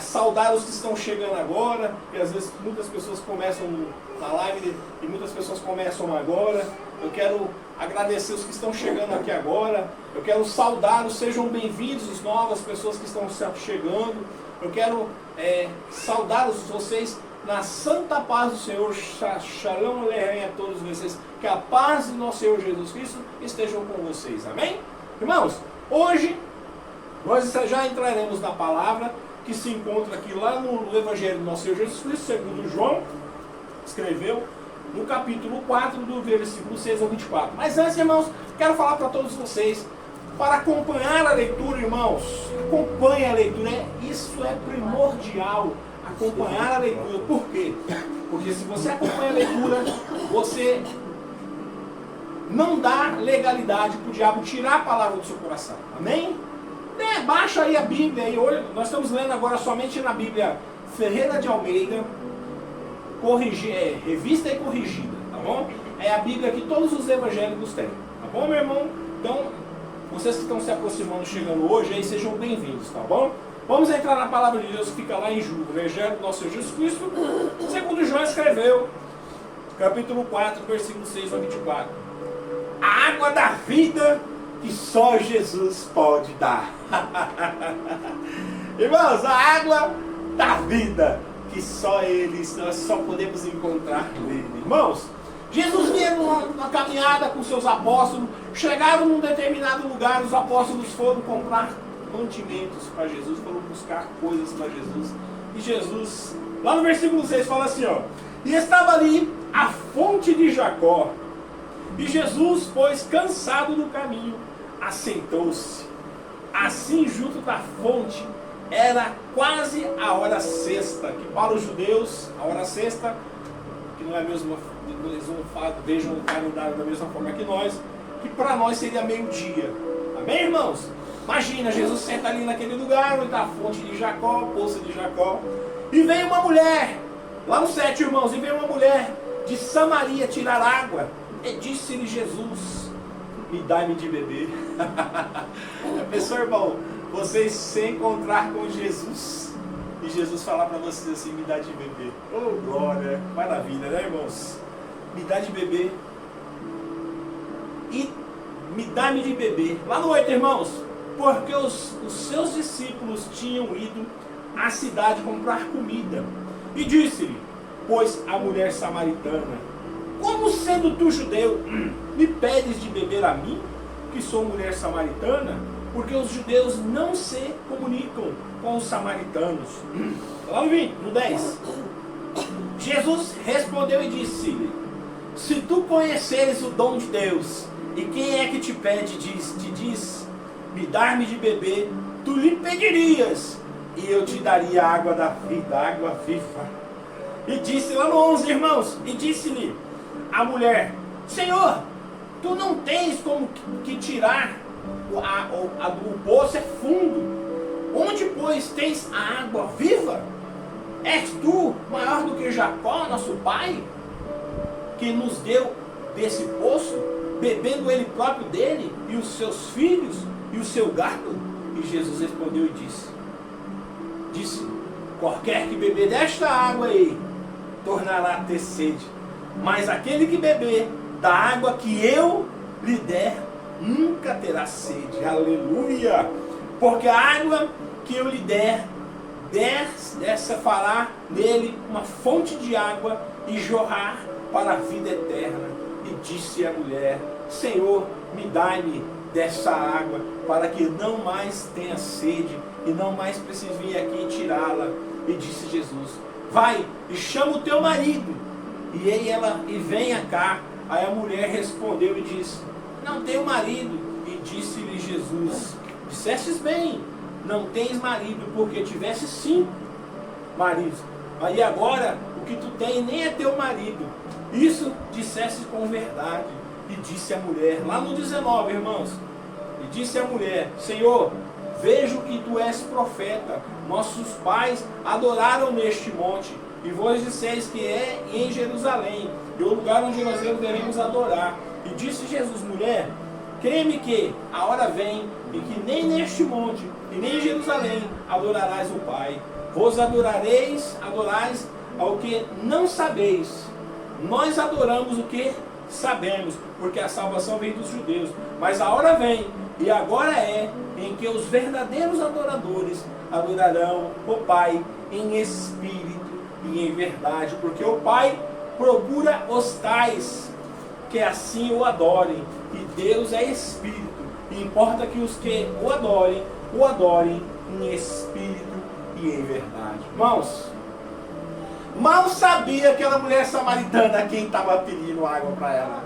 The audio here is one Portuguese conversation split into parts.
saudar os que estão chegando agora, porque às vezes muitas pessoas começam na live e muitas pessoas começam agora. Eu quero agradecer os que estão chegando aqui agora. Eu quero saudá-los, sejam bem-vindos as novas pessoas que estão chegando. Eu quero saudar vocês na santa paz do Senhor. Shalom aleichem a todos vocês. Que a paz do nosso Senhor Jesus Cristo estejam com vocês. Amém? Irmãos, hoje nós já entraremos na palavra que se encontra aqui lá no Evangelho do nosso Senhor Jesus Cristo, segundo João escreveu, no capítulo 4, do versículo 6 ao 24. Mas antes, irmãos, quero falar para todos vocês, para acompanhar a leitura, irmãos, acompanhe a leitura, isso é primordial, acompanhar a leitura. Por quê? Porque se você acompanha a leitura, você não dá legalidade para o diabo tirar a palavra do seu coração. Amém? Baixa aí a Bíblia, aí, nós estamos lendo agora somente na Bíblia Ferreira de Almeida, revista e corrigida, tá bom? É a Bíblia que todos os evangélicos têm, tá bom, meu irmão? Então, vocês que estão se aproximando, chegando hoje, aí sejam bem-vindos, tá bom? Vamos entrar na palavra de Deus que fica lá em João, Evangelho do nosso Senhor Jesus Cristo, segundo João escreveu, capítulo 4, versículo 6 ao 24. A água da vida que só Jesus pode dar. Irmãos, a água da vida que só nós só podemos encontrar nele. Irmãos, Jesus vinha numa caminhada com seus apóstolos, chegaram num determinado lugar, os apóstolos foram comprar mantimentos para Jesus, foram buscar coisas para Jesus. E Jesus, lá no versículo 6, fala assim, ó: e estava ali a fonte de Jacó. E Jesus, pois, cansado do caminho, assentou-se. Assim, junto da fonte, era quase a hora sexta, que para os judeus, a hora sexta, que não é a mesma, eles não vejam o calendário da mesma forma que nós, que para nós seria meio-dia. Amém, irmãos? Imagina, Jesus senta ali naquele lugar, onde está a fonte de Jacó, a poça de Jacó, e vem uma mulher, lá no 7, irmãos, e vem uma mulher de Samaria tirar água, e disse-lhe Jesus: me dá-me de beber. Pessoal, irmão, vocês se encontrar com Jesus e Jesus falar para vocês assim: me dá de beber. Oh, glória, maravilha, né, irmãos? Me dá de beber. E me dá-me de beber. Lá no 8, irmãos, porque os seus discípulos tinham ido à cidade comprar comida. E disse-lhe, pois a mulher samaritana: como sendo tu judeu, me pedes de beber a mim, que sou mulher samaritana? Porque os judeus não se comunicam com os samaritanos. Lá no 20, no 10. Jesus respondeu e disse-lhe: se tu conheceres o dom de Deus, e quem é que te pede, te diz, me dar-me de beber, tu lhe pedirias, e eu te daria a água da vida, a água viva. E disse, lá no 11, irmãos, e disse-lhe a mulher: Senhor, tu não tens como que tirar, o poço é fundo, onde pois tens a água viva? És tu maior do que Jacó, nosso pai, que nos deu desse poço, bebendo ele próprio dele, e os seus filhos, e o seu gado? E Jesus respondeu e disse, qualquer que beber desta água aí, tornará a ter sede, mas aquele que beber da água que eu lhe der, nunca terá sede. Aleluia! Porque a água que eu lhe der, dessa fará nele uma fonte de água e jorrar para a vida eterna. E disse a mulher: Senhor, me dai-me dessa água, para que não mais tenha sede e não mais precise vir aqui tirá-la. E disse Jesus: vai e chama o teu marido e venha cá. Aí a mulher respondeu e disse: não tenho marido. E disse-lhe Jesus: dissestes bem, não tens marido, porque tivesse 5 maridos, aí agora o que tu tens nem é teu marido. Isso disseste com verdade. E disse a mulher, lá no 19, irmãos, e disse a mulher: Senhor, vejo que tu és profeta. Nossos pais adoraram neste monte, e vós disseis que é em Jerusalém, e o lugar onde nós devemos adorar. E disse Jesus: mulher, crê-me que a hora vem, e que nem neste monte, e nem em Jerusalém adorarás o Pai. Vos adorais ao que não sabeis. Nós adoramos o que sabemos, porque a salvação vem dos judeus. Mas a hora vem, e agora é, em que os verdadeiros adoradores adorarão o Pai em espírito e em verdade, porque o Pai procura os tais que assim o adorem, e Deus é espírito, e importa que os que o adorem em espírito e em verdade. Irmãos, mal sabia aquela mulher samaritana quem estava pedindo água para ela,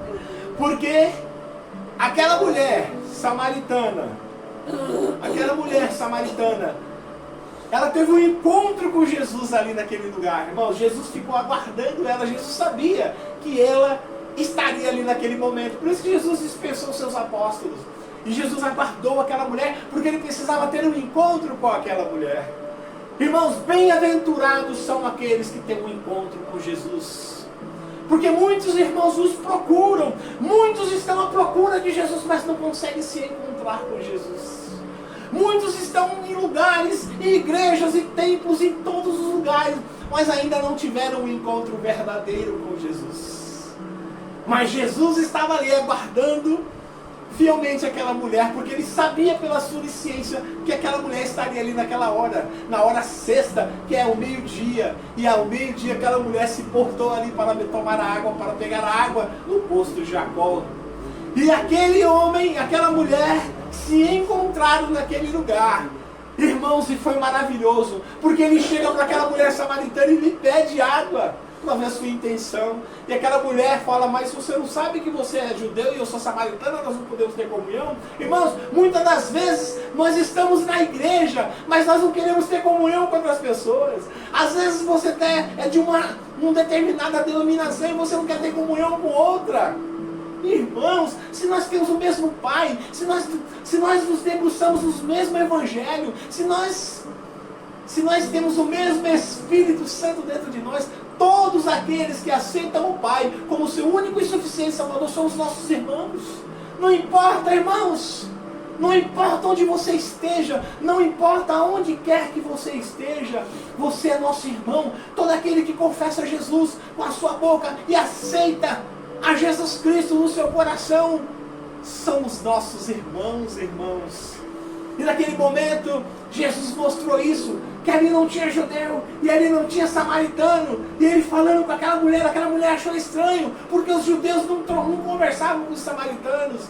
porque aquela mulher samaritana, ela teve um encontro com Jesus ali naquele lugar. Irmãos, Jesus ficou aguardando ela. Jesus sabia que ela estaria ali naquele momento. Por isso que Jesus dispensou os seus apóstolos. E Jesus aguardou aquela mulher, porque ele precisava ter um encontro com aquela mulher. Irmãos, bem-aventurados são aqueles que têm um encontro com Jesus. Porque muitos irmãos os procuram. Muitos estão à procura de Jesus, mas não conseguem se encontrar com Jesus. Muitos estão em lugares, em igrejas e templos, em todos os lugares, mas ainda não tiveram um encontro verdadeiro com Jesus. Mas Jesus estava ali aguardando fielmente aquela mulher, porque ele sabia pela sua onisciência que aquela mulher estaria ali naquela hora, na hora sexta, que é o meio-dia. E ao meio-dia aquela mulher se portou ali para tomar a água, para pegar a água no poço de Jacó. E aquele homem, aquela mulher se encontraram naquele lugar. Irmãos, e foi maravilhoso, porque ele chega para aquela mulher samaritana e lhe pede água, para ver a sua intenção. E aquela mulher fala: mas você não sabe que você é judeu e eu sou samaritana, nós não podemos ter comunhão? Irmãos, muitas das vezes nós estamos na igreja, mas nós não queremos ter comunhão com outras pessoas. Às vezes você é de uma determinada denominação e você não quer ter comunhão com outra. Irmãos, se nós temos o mesmo Pai, se nós nos debruçamos no mesmo Evangelho, se nós temos o mesmo Espírito Santo dentro de nós, todos aqueles que aceitam o Pai como seu único e suficiente Salvador são os nossos irmãos. Não importa, irmãos, não importa onde você esteja, não importa onde quer que você esteja, você é nosso irmão. Todo aquele que confessa Jesus com a sua boca e aceita a Jesus Cristo no seu coração são os nossos irmãos. E naquele momento Jesus mostrou isso, que ali não tinha judeu e ali não tinha samaritano. E ele falando com aquela mulher achou estranho, porque os judeus não conversavam com os samaritanos.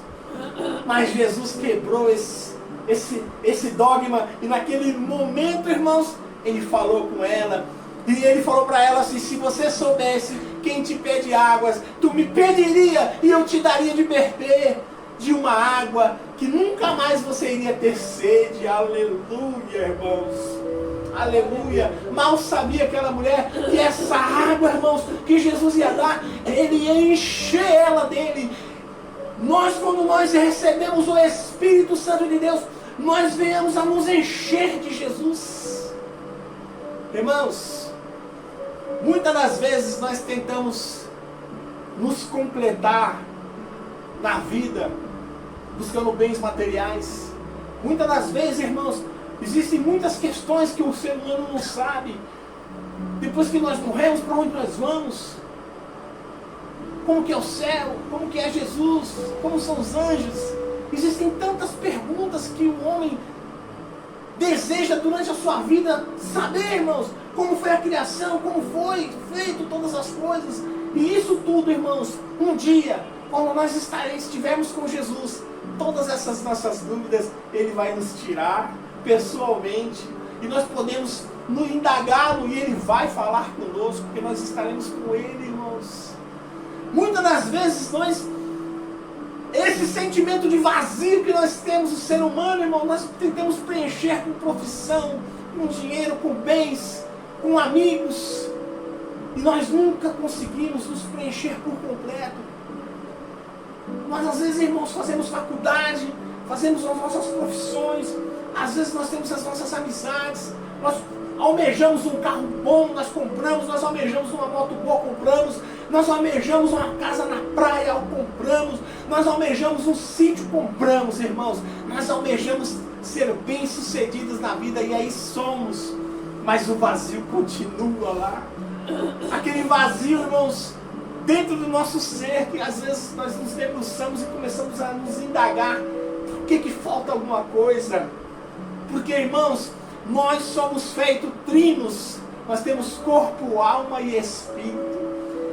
Mas Jesus quebrou esse dogma, e naquele momento, irmãos, ele falou com ela. E ele falou para ela assim: se você soubesse quem te pede águas, tu me pediria e eu te daria de beber de uma água que nunca mais você iria ter sede. Aleluia, irmãos. Aleluia. Mal sabia aquela mulher que essa água, irmãos, que Jesus ia dar, ele ia encher ela dele. Quando nós recebemos o Espírito Santo de Deus, nós venhamos a nos encher de Jesus. Irmãos, muitas das vezes nós tentamos nos completar na vida, buscando bens materiais. Muitas das vezes, irmãos, existem muitas questões que o ser humano não sabe. Depois que nós morremos, para onde nós vamos? Como que é o céu? Como que é Jesus? Como são os anjos? Existem tantas perguntas que o homem deseja durante a sua vida saber, irmãos. Como foi a criação, como foi feito todas as coisas. E isso tudo, irmãos, um dia, quando nós estivermos com Jesus, todas essas nossas dúvidas, Ele vai nos tirar pessoalmente. E nós podemos indagá-lo e Ele vai falar conosco, porque nós estaremos com Ele, irmãos. Muitas das vezes esse sentimento de vazio que nós temos, o ser humano, irmão, nós tentamos preencher com profissão, com dinheiro, com bens, com amigos, e nós nunca conseguimos nos preencher por completo. Nós às vezes, irmãos, fazemos faculdade, fazemos as nossas profissões, às vezes nós temos as nossas amizades, nós almejamos um carro bom, nós compramos, nós almejamos uma moto boa, compramos, nós almejamos uma casa na praia, compramos, nós almejamos um sítio, compramos, irmãos, nós almejamos ser bem-sucedidos na vida, e aí somos, mas o vazio continua lá. Aquele vazio, irmãos, dentro do nosso ser, que às vezes nós nos debruçamos e começamos a nos indagar, por que falta alguma coisa? Porque, irmãos, nós somos feitos trinos, nós temos corpo, alma e espírito,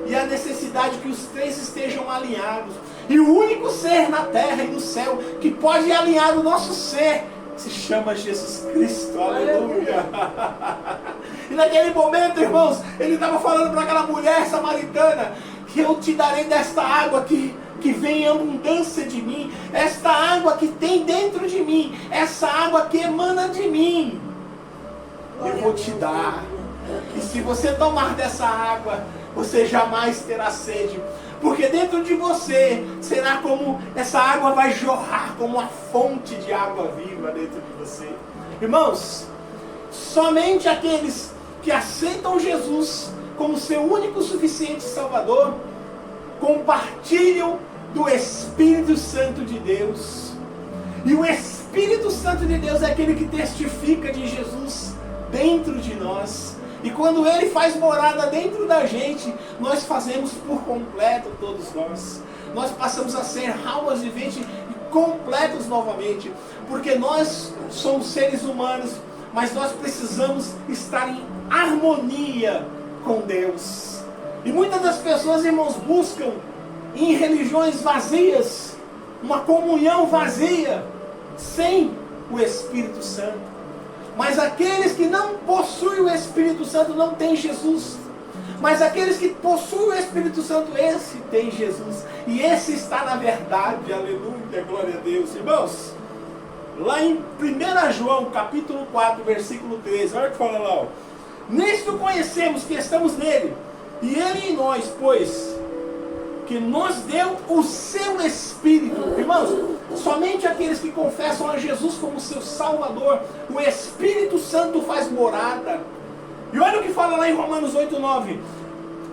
e a necessidade que os três estejam alinhados. E o único ser na terra e no céu que pode alinhar o nosso ser se chama Jesus Cristo, aleluia. E naquele momento, irmãos, ele estava falando para aquela mulher samaritana, que eu te darei desta água que vem em abundância de mim, esta água que tem dentro de mim, essa água que emana de mim, eu vou te dar. E se você tomar dessa água, você jamais terá sede, porque dentro de você será como essa água vai jorrar como uma fonte de água viva dentro de você. Irmãos, somente aqueles que aceitam Jesus como seu único suficiente Salvador compartilham do Espírito Santo de Deus. E o Espírito Santo de Deus é aquele que testifica de Jesus dentro de nós. E quando Ele faz morada dentro da gente, nós fazemos por completo, todos nós. Nós passamos a ser almas viventes e completos novamente. Porque nós somos seres humanos, mas nós precisamos estar em harmonia com Deus. E muitas das pessoas, irmãos, buscam em religiões vazias, uma comunhão vazia, sem o Espírito Santo. Mas aqueles que não possuem o Espírito Santo não têm Jesus. Mas aqueles que possuem o Espírito Santo, esse tem Jesus. E esse está na verdade, aleluia, glória a Deus. Irmãos, lá em 1 João, capítulo 4, versículo 13, olha o que fala lá, ó. Nisto conhecemos que estamos nele, e ele em nós, pois que nos deu o seu Espírito. Irmãos, somente aqueles que confessam a Jesus como seu Salvador, o Espírito Santo faz morada. E olha o que fala lá em Romanos 8:9.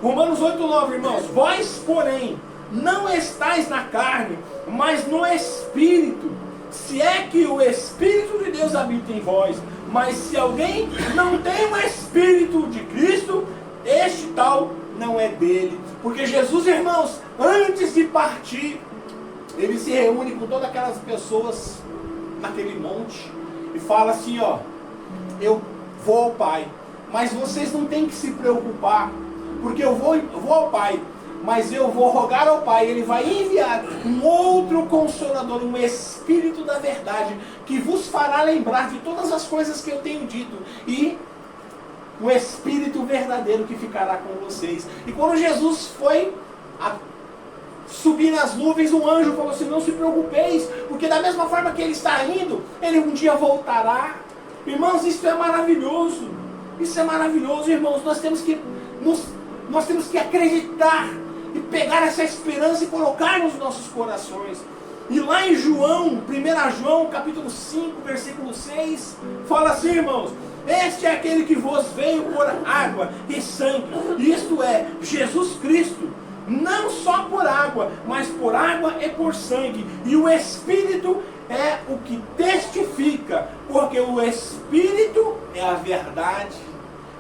Romanos 8:9, irmãos. Vós, porém, não estáis na carne, mas no Espírito, se é que o Espírito de Deus habita em vós. Mas se alguém não tem o Espírito de Cristo, este tal não é dele. Porque Jesus, irmãos, antes de partir, ele se reúne com todas aquelas pessoas naquele monte e fala assim, ó, eu vou ao Pai, mas vocês não têm que se preocupar, porque eu vou ao Pai, mas eu vou rogar ao Pai, Ele vai enviar um outro Consolador, um Espírito da verdade, que vos fará lembrar de todas as coisas que eu tenho dito, e o Espírito verdadeiro que ficará com vocês. E quando Jesus foi subir nas nuvens, um anjo falou assim, não se preocupeis, porque da mesma forma que Ele está indo, Ele um dia voltará. Irmãos, isso é maravilhoso. Isso é maravilhoso, irmãos. Nós temos que acreditar e pegar essa esperança e colocar nos nossos corações. E lá em João, 1 João, capítulo 5, versículo 6, fala assim, irmãos, este é aquele que vos veio por água e sangue, isto é, Jesus Cristo, não só por água, mas por água e por sangue, e o Espírito é o que testifica, porque o Espírito é a verdade.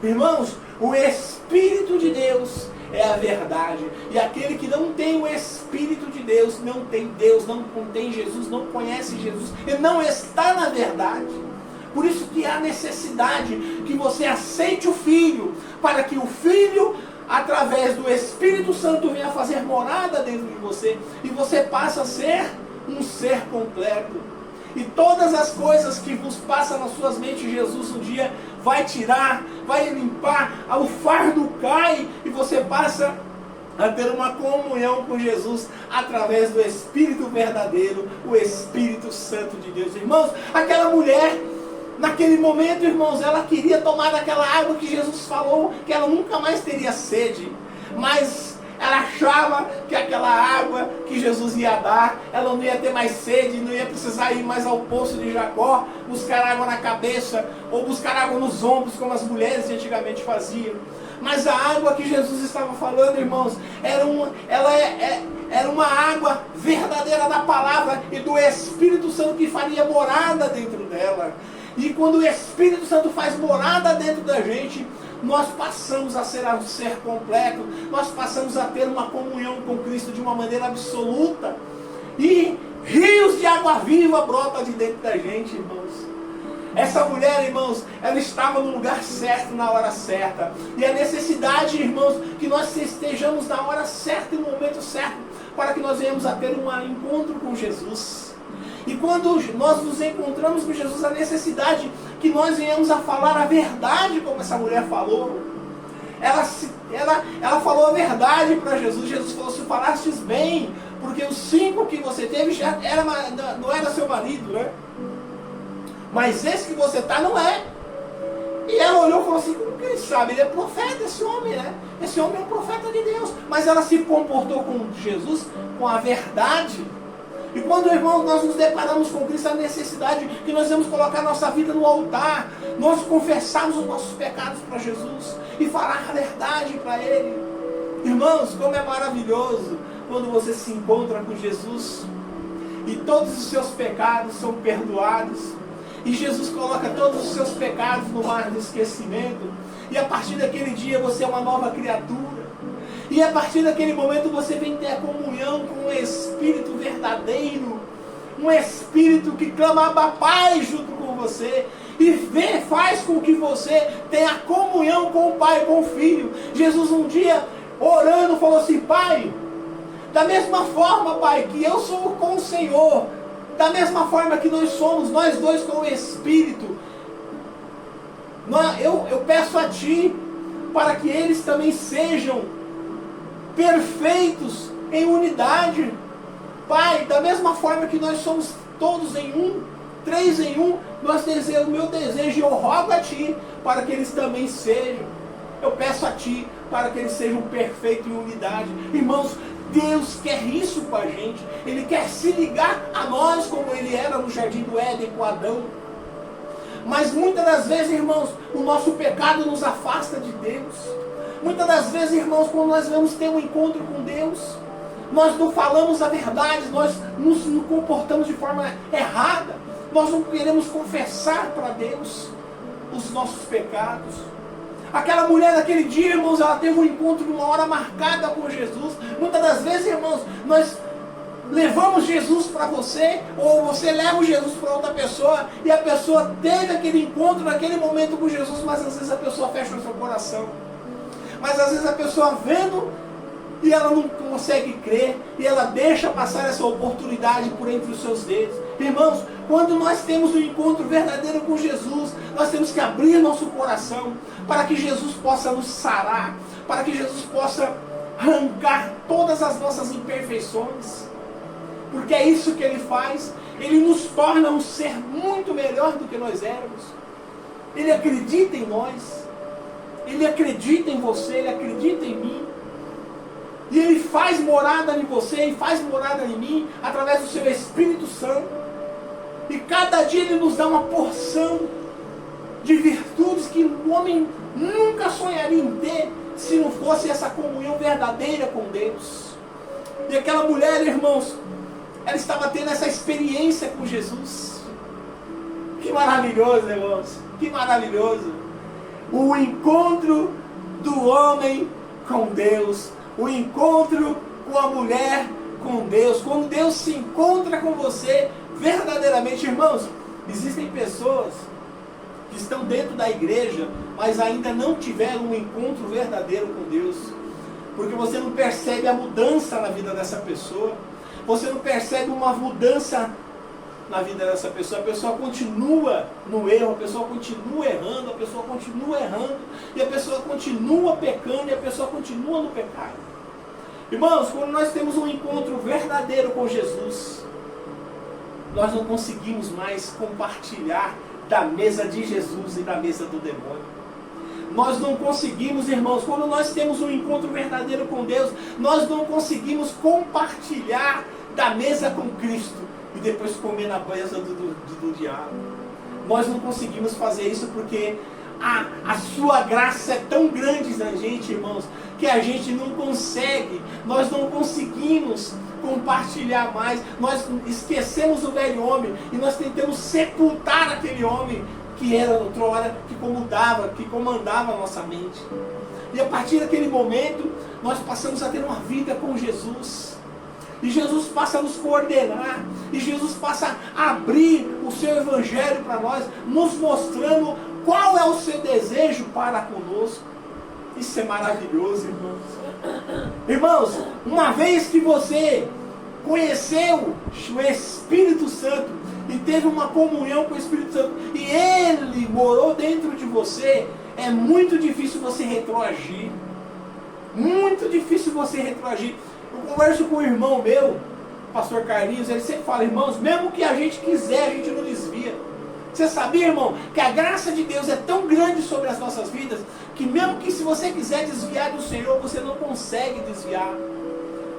Irmãos, o Espírito de Deus é a verdade, e aquele que não tem o Espírito de Deus, não tem Deus, não tem Jesus, não conhece Jesus, ele não está na verdade. Por isso que há necessidade que você aceite o Filho, para que o Filho, através do Espírito Santo, venha fazer morada dentro de você, e você passa a ser um ser completo. E todas as coisas que vos passam nas suas mentes, Jesus um dia vai tirar, vai limpar, o fardo cai, e você passa a ter uma comunhão com Jesus, através do Espírito verdadeiro, o Espírito Santo de Deus. Irmãos, aquela mulher, naquele momento, irmãos, ela queria tomar daquela água que Jesus falou que ela nunca mais teria sede, mas Ela achava que aquela água que Jesus ia dar, ela não ia ter mais sede, não ia precisar ir mais ao poço de Jacó, buscar água na cabeça, ou buscar água nos ombros, como as mulheres de antigamente faziam. Mas a água que Jesus estava falando, irmãos, era uma água verdadeira da palavra e do Espírito Santo que faria morada dentro dela. E quando o Espírito Santo faz morada dentro da gente, nós passamos a ser um ser completo, nós passamos a ter uma comunhão com Cristo de uma maneira absoluta. E rios de água viva brotam de dentro da gente, irmãos. Essa mulher, irmãos, ela estava no lugar certo, na hora certa. E a necessidade, irmãos, que nós estejamos na hora certa e no momento certo, para que nós venhamos a ter um encontro com Jesus. E quando nós nos encontramos com Jesus, a necessidade que nós venhamos a falar a verdade, como essa mulher falou. Ela falou a verdade para Jesus. Jesus falou: se falastes bem, porque os 5 que você teve já não era seu marido, né? Mas esse que você está não é. E ela olhou e falou assim: como que ele sabe? Ele é profeta, esse homem, né? Esse homem é um profeta de Deus. Mas ela se comportou com Jesus com a verdade. E quando, irmãos, nós nos deparamos com Cristo, a necessidade que nós vamos colocar nossa vida no altar, nós confessarmos os nossos pecados para Jesus e falar a verdade para Ele. Irmãos, como é maravilhoso quando você se encontra com Jesus e todos os seus pecados são perdoados. E Jesus coloca todos os seus pecados no mar do esquecimento. E a partir daquele dia você é uma nova criatura. E a partir daquele momento você vem ter a comunhão com um Espírito verdadeiro. Um Espírito que clama Abba Pai junto com você. E faz com que você tenha comunhão com o Pai e com o Filho. Jesus um dia orando falou assim: Pai, da mesma forma, Pai, que eu sou com o Senhor, da mesma forma que nós somos, nós dois com o Espírito, eu peço a Ti para que eles também sejam perfeitos em unidade. Pai, da mesma forma que nós somos todos em um, 3 em 1, o meu desejo, eu rogo a Ti para que eles também sejam. Eu peço a Ti para que eles sejam perfeitos em unidade. Irmãos, Deus quer isso com a gente. Ele quer se ligar a nós como Ele era no Jardim do Éden com Adão. Mas muitas das vezes, irmãos, o nosso pecado nos afasta de Deus. Muitas das vezes, irmãos, quando nós vamos ter um encontro com Deus, nós não falamos a verdade, nós nos comportamos de forma errada. Nós não queremos confessar para Deus os nossos pecados. Aquela mulher naquele dia, irmãos, ela teve um encontro numa hora marcada com Jesus. Muitas das vezes, irmãos, nós levamos Jesus para você, ou você leva Jesus para outra pessoa, e a pessoa teve aquele encontro naquele momento com Jesus, mas às vezes a pessoa fecha o seu coração. Mas às vezes a pessoa vendo e ela não consegue crer, e ela deixa passar essa oportunidade por entre os seus dedos. Irmãos, quando nós temos um encontro verdadeiro com Jesus, nós temos que abrir nosso coração para que Jesus possa nos sarar, para que Jesus possa arrancar todas as nossas imperfeições, porque é isso que Ele faz. Ele nos torna um ser muito melhor do que nós éramos. Ele acredita em nós, Ele acredita em você, Ele acredita em mim. E Ele faz morada em você e faz morada em mim através do seu Espírito Santo. E cada dia Ele nos dá uma porção de virtudes que o homem nunca sonharia em ter se não fosse essa comunhão verdadeira com Deus. E aquela mulher, irmãos, ela estava tendo essa experiência com Jesus. Que maravilhoso, irmãos, que maravilhoso. O encontro do homem com Deus, o encontro com a mulher com Deus. Quando Deus se encontra com você verdadeiramente, irmãos, existem pessoas que estão dentro da igreja, mas ainda não tiveram um encontro verdadeiro com Deus, porque você não percebe a mudança na vida dessa pessoa, você não percebe uma mudança na vida dessa pessoa. A pessoa continua no erro, a pessoa continua errando, a pessoa continua errando, e a pessoa continua pecando, e a pessoa continua no pecado. Irmãos, quando nós temos um encontro verdadeiro com Jesus, nós não conseguimos mais compartilhar da mesa de Jesus e da mesa do demônio. nós não conseguimos, irmãos, quando nós temos um encontro verdadeiro com Deus, nós não conseguimos compartilhar da mesa com Cristo e depois comer na mesa do diabo. Nós não conseguimos fazer isso porque a sua graça é tão grande na gente, irmãos, que a gente não consegue, nós não conseguimos compartilhar mais. Nós esquecemos o velho homem e nós tentamos sepultar aquele homem que era outrora, que comandava a nossa mente. E a partir daquele momento, nós passamos a ter uma vida com Jesus. E Jesus passa a nos coordenar. E Jesus passa a abrir o seu evangelho para nós, nos mostrando qual é o seu desejo para conosco. Isso é maravilhoso, irmãos. Irmãos, uma vez que você conheceu o Espírito Santo e teve uma comunhão com o Espírito Santo e ele morou dentro de você, é muito difícil você retroagir. Muito difícil você retroagir. Eu converso com um irmão meu, pastor Carlinhos, ele sempre fala, irmãos, mesmo que a gente quiser, a gente não desvia. Você sabia, irmão, que a graça de Deus é tão grande sobre as nossas vidas, que mesmo que se você quiser desviar do Senhor, você não consegue desviar.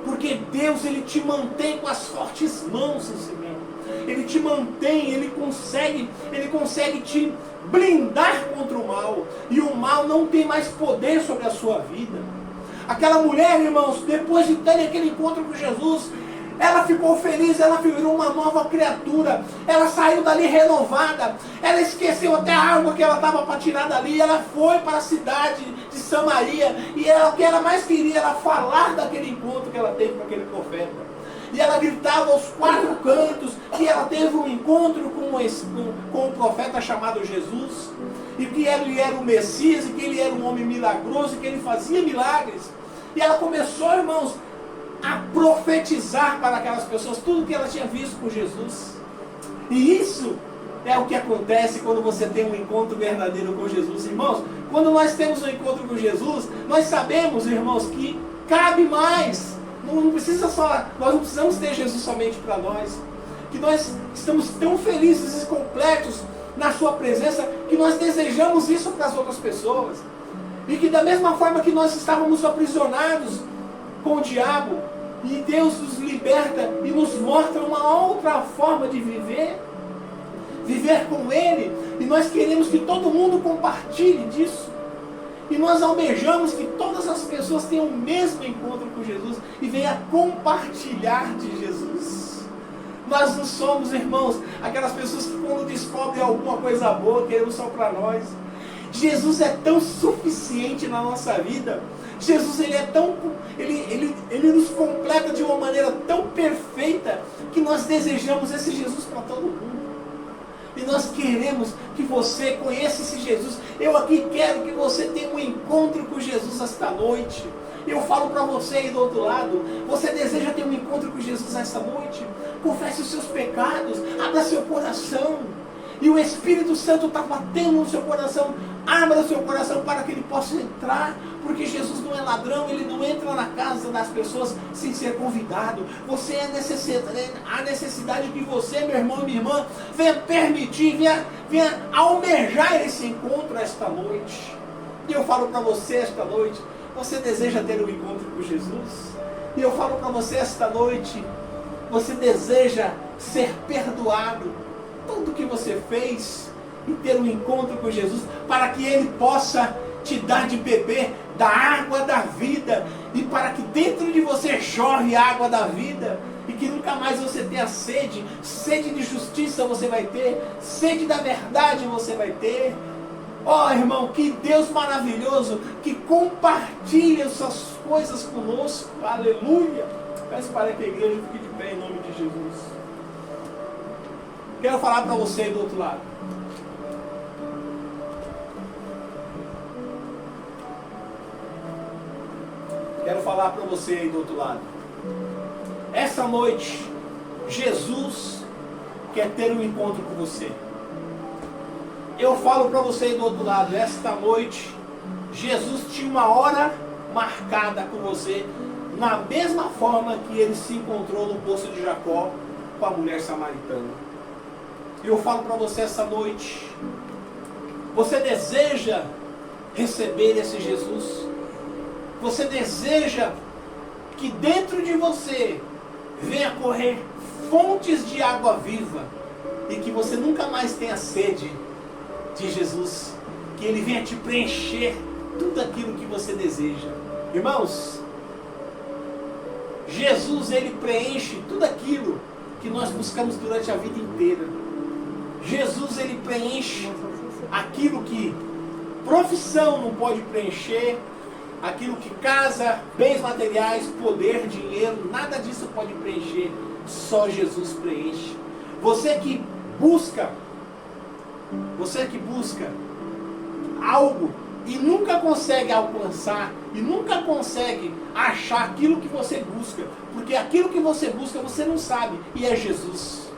Porque Deus, Ele te mantém com as fortes mãos, Senhor. Ele te mantém, Ele consegue te blindar contra o mal. E o mal não tem mais poder sobre a sua vida. Aquela mulher, irmãos, depois de ter aquele encontro com Jesus, ela ficou feliz, ela virou uma nova criatura. Ela saiu dali renovada. Ela esqueceu até a água que ela estava para tirar dali. Ela foi para a cidade de Samaria. E o que ela mais queria era falar daquele encontro que ela teve com aquele profeta. E ela gritava aos quatro cantos que ela teve um encontro com um profeta chamado Jesus. E que ele era o Messias, e que ele era um homem milagroso, e que ele fazia milagres. E ela começou, irmãos, a profetizar para aquelas pessoas tudo que ela tinha visto com Jesus. E isso é o que acontece quando você tem um encontro verdadeiro com Jesus, irmãos. Quando nós temos um encontro com Jesus, nós sabemos, irmãos, que cabe mais. Não precisa só, nós não precisamos ter Jesus somente para nós. Que nós estamos tão felizes e completos na sua presença que nós desejamos isso para as outras pessoas. E que da mesma forma que nós estávamos aprisionados com o diabo, e Deus nos liberta e nos mostra uma outra forma de viver com Ele, e nós queremos que todo mundo compartilhe disso, e nós almejamos que todas as pessoas tenham o mesmo encontro com Jesus e venham compartilhar de Jesus. Nós não somos, irmãos, aquelas pessoas que quando descobrem alguma coisa boa querem só para nós. Jesus é tão suficiente na nossa vida. Jesus, ele nos completa de uma maneira tão perfeita que nós desejamos esse Jesus para todo mundo. E nós queremos que você conheça esse Jesus. Eu aqui quero que você tenha um encontro com Jesus esta noite. Eu falo para você aí do outro lado, você deseja ter um encontro com Jesus esta noite? Confesse os seus pecados, abra seu coração. E o Espírito Santo está batendo no seu coração. Abra seu coração para que ele possa entrar. Porque Jesus não é ladrão, ele não entra na casa das pessoas sem ser convidado. Você há necessidade que você, meu irmão e minha irmã, venha permitir, venha almejar esse encontro esta noite. E eu falo para você esta noite, você deseja ter um encontro com Jesus? E eu falo para você esta noite, você deseja ser perdoado tudo que você fez e ter um encontro com Jesus para que Ele possa te dar de beber da água da vida e para que dentro de você jorre a água da vida e que nunca mais você tenha sede de justiça você vai ter, sede da verdade você vai ter. Ó, irmão, que Deus maravilhoso que compartilha essas coisas conosco, aleluia. Peço para que a igreja fique de pé em nome de Jesus. Quero falar para você aí do outro lado. Quero falar para você aí do outro lado. Essa noite, Jesus quer ter um encontro com você. Eu falo para você aí do outro lado, esta noite, Jesus tinha uma hora marcada com você, na mesma forma que ele se encontrou no poço de Jacó com a mulher samaritana. Eu falo para você essa noite, você deseja receber esse Jesus? Você deseja que dentro de você venha correr fontes de água viva e que você nunca mais tenha sede de Jesus? Que Ele venha te preencher tudo aquilo que você deseja. Irmãos, Jesus, Ele preenche tudo aquilo que nós buscamos durante a vida inteira. Jesus, Ele preenche aquilo que profissão não pode preencher, aquilo que casa, bens materiais, poder, dinheiro, nada disso pode preencher. Só Jesus preenche. Você que busca algo e nunca consegue alcançar, e nunca consegue achar aquilo que você busca, porque aquilo que você busca você não sabe, e é Jesus.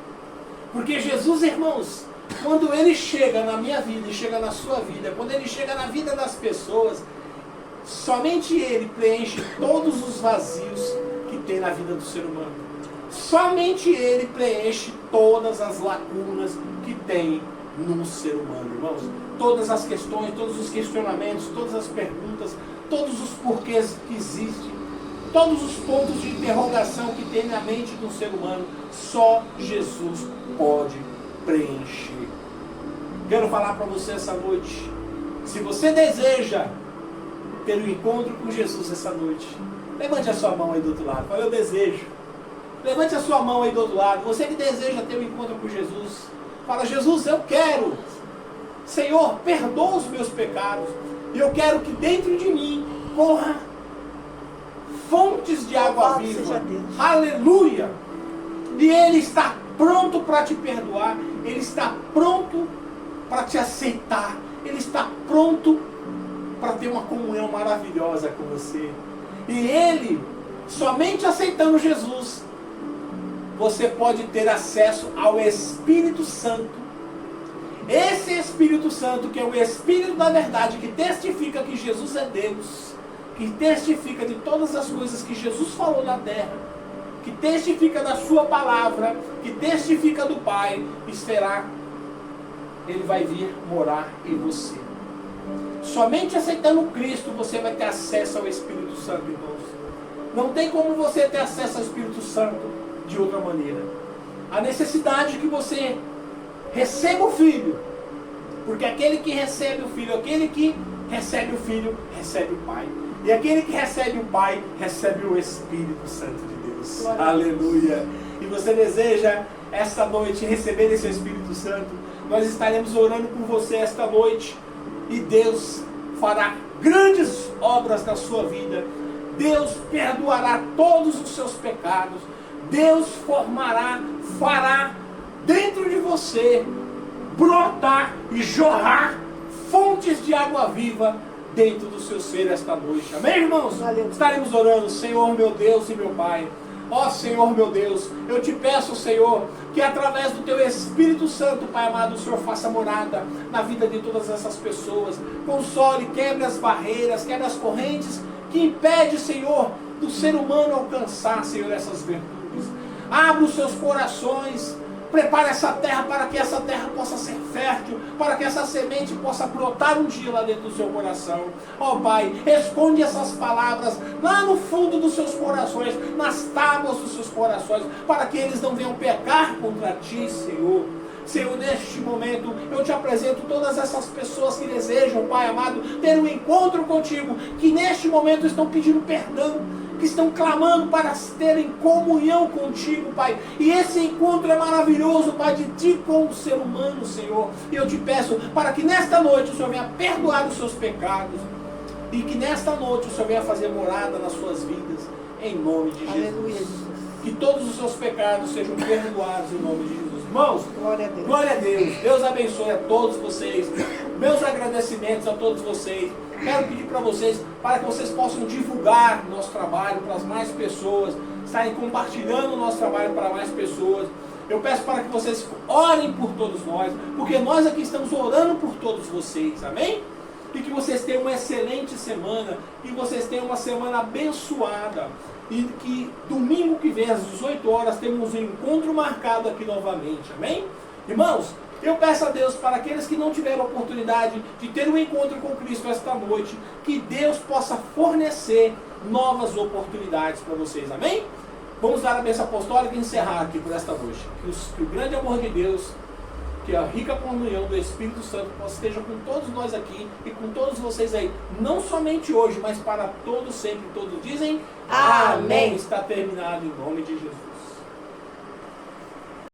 Porque Jesus, irmãos, quando Ele chega na minha vida e chega na sua vida, quando Ele chega na vida das pessoas, somente Ele preenche todos os vazios que tem na vida do ser humano. Somente Ele preenche todas as lacunas que tem no ser humano, irmãos. Todas as questões, todos os questionamentos, todas as perguntas, todos os porquês que existem, todos os pontos de interrogação que tem na mente do ser humano, só Jesus pode preencher. Quero falar para você essa noite, se você deseja ter um encontro com Jesus essa noite, levante a sua mão aí do outro lado. Fala, eu desejo. Levante a sua mão aí do outro lado. Você que deseja ter um encontro com Jesus, fala, Jesus, eu quero. Senhor, perdoa os meus pecados. E eu quero que dentro de mim corra fontes de água viva. Aleluia! E Ele está pronto para te perdoar. Ele está pronto para te aceitar. Ele está pronto para ter uma comunhão maravilhosa com você. E Ele, somente aceitando Jesus, você pode ter acesso ao Espírito Santo. Esse Espírito Santo, que é o Espírito da verdade, que testifica que Jesus é Deus, que testifica de todas as coisas que Jesus falou na terra, que testifica da sua palavra, que testifica do Pai, Ele vai vir morar em você. Somente aceitando Cristo você vai ter acesso ao Espírito Santo, irmãos. Não tem como você ter acesso ao Espírito Santo de outra maneira. A necessidade que você receba o Filho, porque aquele que recebe o Filho, recebe o Pai. E aquele que recebe o Pai, recebe o Espírito Santo de Deus. Glória aleluia! E você deseja esta noite receber esse Espírito Santo? Nós estaremos orando por você esta noite. E Deus fará grandes obras na sua vida. Deus perdoará todos os seus pecados. Deus fará dentro de você brotar e jorrar fontes de água viva dentro do seu ser esta noite. Amém, irmãos? Valeu. Estaremos orando. Senhor, meu Deus e meu Pai. Ó Senhor, meu Deus, eu te peço, Senhor, que através do Teu Espírito Santo, Pai amado, o Senhor faça morada na vida de todas essas pessoas. Console, quebre as barreiras, quebre as correntes que impede, Senhor, do ser humano alcançar, Senhor, essas virtudes. Abra os seus corações. Prepare essa terra para que essa terra possa ser fértil, para que essa semente possa brotar um dia lá dentro do seu coração. Ó Pai, esconde essas palavras lá no fundo dos seus corações, nas tábuas dos seus corações, para que eles não venham pecar contra Ti, Senhor. Senhor, neste momento, eu te apresento todas essas pessoas que desejam, Pai amado, ter um encontro contigo, que neste momento estão pedindo perdão, que estão clamando para terem comunhão contigo, Pai. E esse encontro é maravilhoso, Pai, de Ti com o ser humano, Senhor. E eu te peço para que nesta noite o Senhor venha perdoar os seus pecados. E que nesta noite o Senhor venha fazer morada nas suas vidas, em nome de Jesus. Aleluia, Jesus. Que todos os seus pecados sejam perdoados em nome de Jesus. Irmãos, glória a Deus. Glória a Deus. Deus abençoe a todos vocês. Meus agradecimentos a todos vocês. Quero pedir para vocês, para que vocês possam divulgar o nosso trabalho para as mais pessoas, estarem compartilhando o nosso trabalho para mais pessoas. Eu peço para que vocês orem por todos nós, porque nós aqui estamos orando por todos vocês, amém? E que vocês tenham uma excelente semana, que vocês tenham uma semana abençoada, e que domingo que vem às 18 horas temos um encontro marcado aqui novamente, amém? Irmãos, Eu peço a Deus para aqueles que não tiveram a oportunidade de ter um encontro com Cristo esta noite, que Deus possa fornecer novas oportunidades para vocês. Amém? Vamos dar a bênção apostólica e encerrar aqui por esta noite. Que o grande amor de Deus, que a rica comunhão do Espírito Santo esteja com todos nós aqui e com todos vocês aí, não somente hoje, mas para todos sempre, todos dizem amém. Está terminado em nome de Jesus.